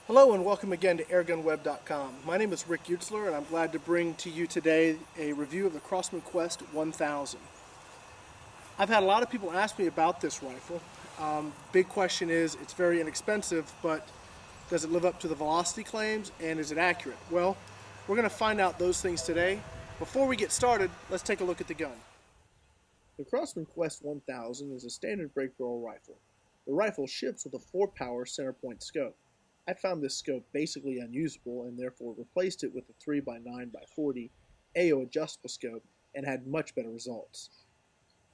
Hello and welcome again to airgunweb.com. My name is Rick Utzler and I'm glad to bring to you today a review of the Crosman Quest 1000. I've had a lot of people ask me about this rifle. Big question is, it's very inexpensive, but does it live up to the velocity claims and is it accurate? Well, we're going to find out those things today. Before we get started, let's take a look at the gun. The Crosman Quest 1000 is a standard break barrel rifle. The rifle ships with a 4-power center point scope. I found this scope basically unusable and therefore replaced it with a 3x9x40 AO adjustable scope and had much better results.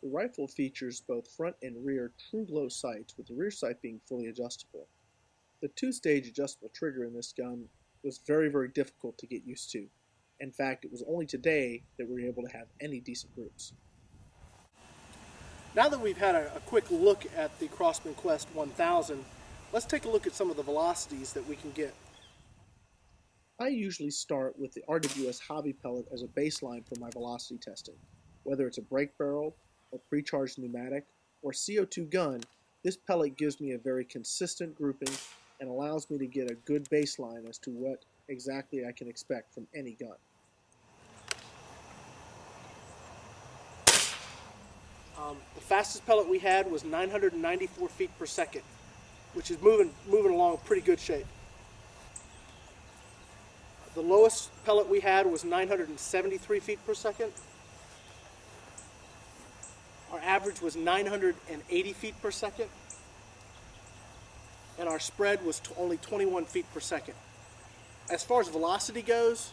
The rifle features both front and rear true glow sights, with the rear sight being fully adjustable. The 2-stage adjustable trigger in this gun was very difficult to get used to. In fact, it was only today that we were able to have any decent groups. Now that we've had a quick look at the Crosman Quest 1000, let's take a look at some of the velocities that we can get. I usually start with the RWS Hobby Pellet as a baseline for my velocity testing. Whether it's a break barrel, a pre-charged pneumatic, or CO2 gun, this pellet gives me a very consistent grouping and allows me to get a good baseline as to what exactly I can expect from any gun. The fastest pellet we had was 994 feet per second, which is moving along pretty good shape. The lowest pellet we had was 973 feet per second. Our average was 980 feet per second. And our spread was only 21 feet per second. As far as velocity goes,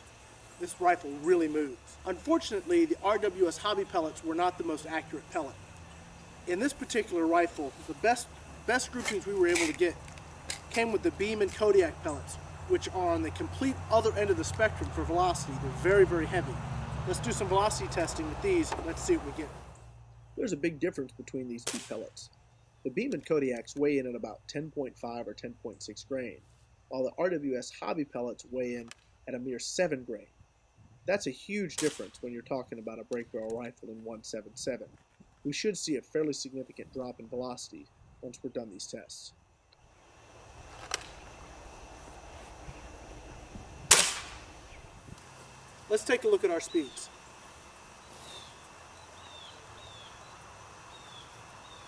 this rifle really moves. Unfortunately, the RWS Hobby pellets were not the most accurate pellet. In this particular rifle, the best groupings we were able to get came with the Beam and Kodiak pellets, which are on the complete other end of the spectrum for velocity. They're very heavy. Let's do some velocity testing with these. Let's see what we get. There's a big difference between these two pellets. The Beam and Kodiaks weigh in at about 10.5 or 10.6 grain, while the RWS Hobby pellets weigh in at a mere 7 grain. That's a huge difference when you're talking about a break barrel rifle in 177. We should see a fairly significant drop in velocity once we're done these tests. Let's take a look at our speeds.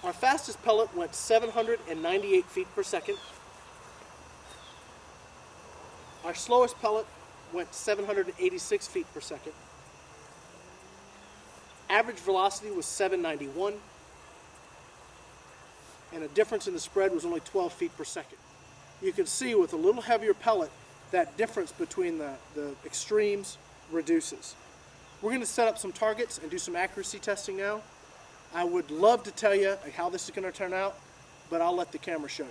Our fastest pellet went 798 feet per second. Our slowest pellet went 786 feet per second. Average velocity was 791, and a difference in the spread was only 12 feet per second. You can see with a little heavier pellet, that difference between the extremes reduces. We're going to set up some targets and do some accuracy testing now. I would love to tell you how this is going to turn out, but I'll let the camera show you.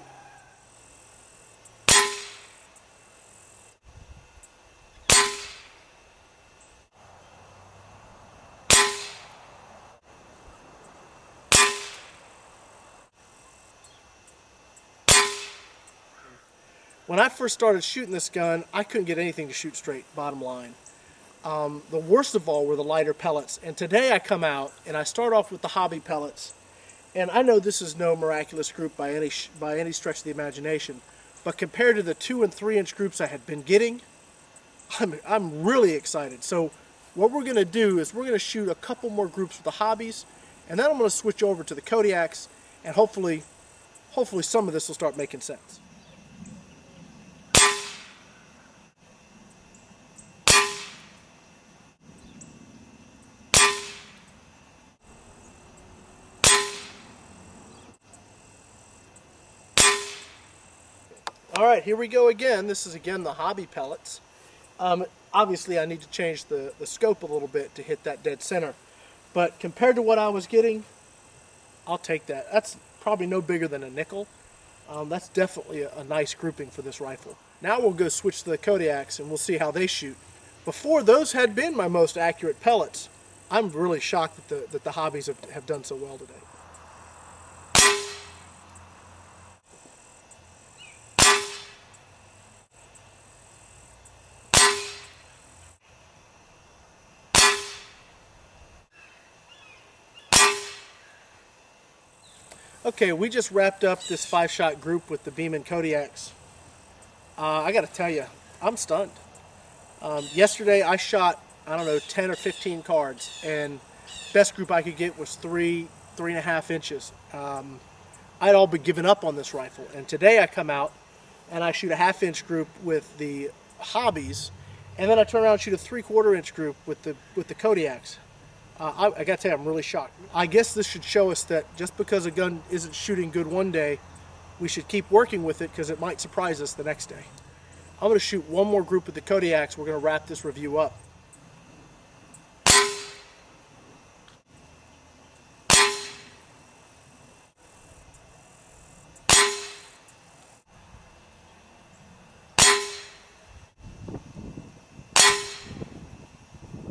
When I first started shooting this gun, I couldn't get anything to shoot straight, bottom line. The worst of all were the lighter pellets. And today I come out and I start off with the Hobby pellets. And I know this is no miraculous group by any stretch of the imagination, but compared to the 2 and 3 inch groups I had been getting, I'm really excited. So what we're going to do is we're going to shoot a couple more groups with the Hobbies, and then I'm going to switch over to the Kodiaks, and hopefully some of this will start making sense. Alright, here we go again. This is again the Hobby pellets. Obviously I need to change the scope a little bit to hit that dead center. But compared to what I was getting, I'll take that. That's probably no bigger than a nickel. That's definitely a nice grouping for this rifle. Now we'll go switch to the Kodiaks and we'll see how they shoot. Before, those had been my most accurate pellets. I'm really shocked that the Hobbies have done so well today. Okay, we just wrapped up this 5-shot group with the Beam and Kodiaks. I got to tell you, I'm stunned. Yesterday I shot, I don't know, 10 or 15 cards, and best group I could get was 3.5 inches. I'd all but given up on this rifle, and today I come out and I shoot a 1/2 inch group with the hobbies, and then I turn around and shoot a 3/4 inch group with the Kodiaks. I got to tell you, I'm really shocked. I guess this should show us that just because a gun isn't shooting good one day, we should keep working with it, because it might surprise us the next day. I'm going to shoot one more group with the Kodiaks. We're going to wrap this review up.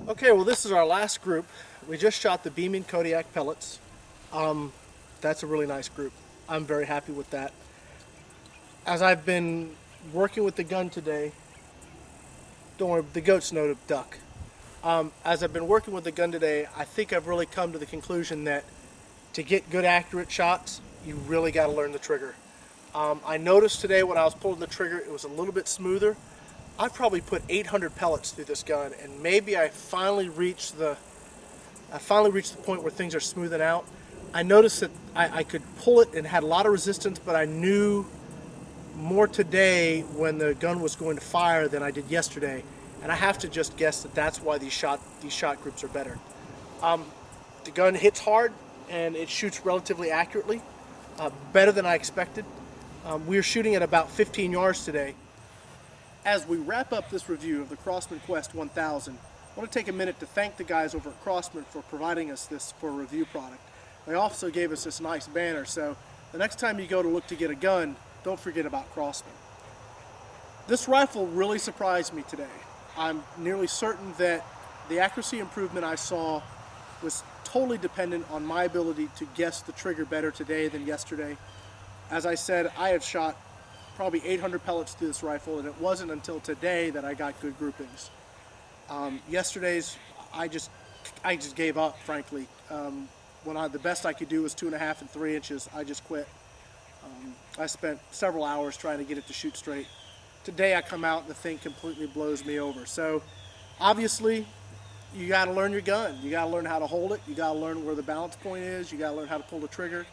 Okay, well, this is our last group. We just shot the beaming Kodiak pellets. That's a really nice group. I'm very happy with that. As I've been working with the gun today, don't worry, the goats know to duck. As I've been working with the gun today, I think I've really come to the conclusion that to get good accurate shots, you really got to learn the trigger. I noticed today when I was pulling the trigger, it was a little bit smoother. I've probably put 800 pellets through this gun, and maybe I finally reached the point where things are smoothing out. I noticed that I could pull it and had a lot of resistance, but I knew more today when the gun was going to fire than I did yesterday, and I have to just guess that that's why these shot groups are better. The gun hits hard and it shoots relatively accurately, better than I expected. We're shooting at about 15 yards today. As we wrap up this review of the Crosman Quest 1000, I want to take a minute to thank the guys over at Crosman for providing us this for a review product. They also gave us this nice banner, so the next time you go to look to get a gun, don't forget about Crosman. This rifle really surprised me today. I'm nearly certain that the accuracy improvement I saw was totally dependent on my ability to guess the trigger better today than yesterday. As I said, I have shot probably 800 pellets through this rifle, and it wasn't until today that I got good groupings. Yesterday's, I just gave up, frankly. When the best I could do was 2.5 and 3 inches, I just quit. I spent several hours trying to get it to shoot straight. Today I come out and the thing completely blows me over. So obviously you got to learn your gun. You got to learn how to hold it. You got to learn where the balance point is. You got to learn how to pull the trigger.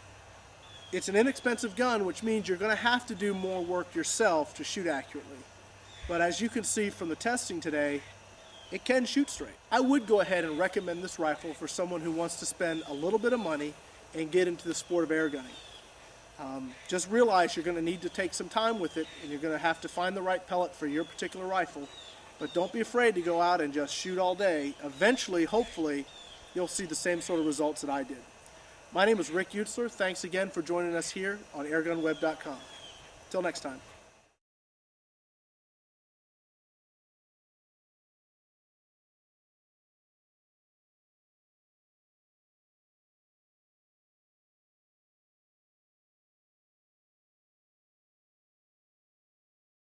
It's an inexpensive gun, which means you're going to have to do more work yourself to shoot accurately. But as you can see from the testing today, it can shoot straight. I would go ahead and recommend this rifle for someone who wants to spend a little bit of money and get into the sport of air gunning. Just realize you're going to need to take some time with it, and you're going to have to find the right pellet for your particular rifle. But don't be afraid to go out and just shoot all day. Eventually, hopefully, you'll see the same sort of results that I did. My name is Rick Utzler. Thanks again for joining us here on airgunweb.com. Till next time.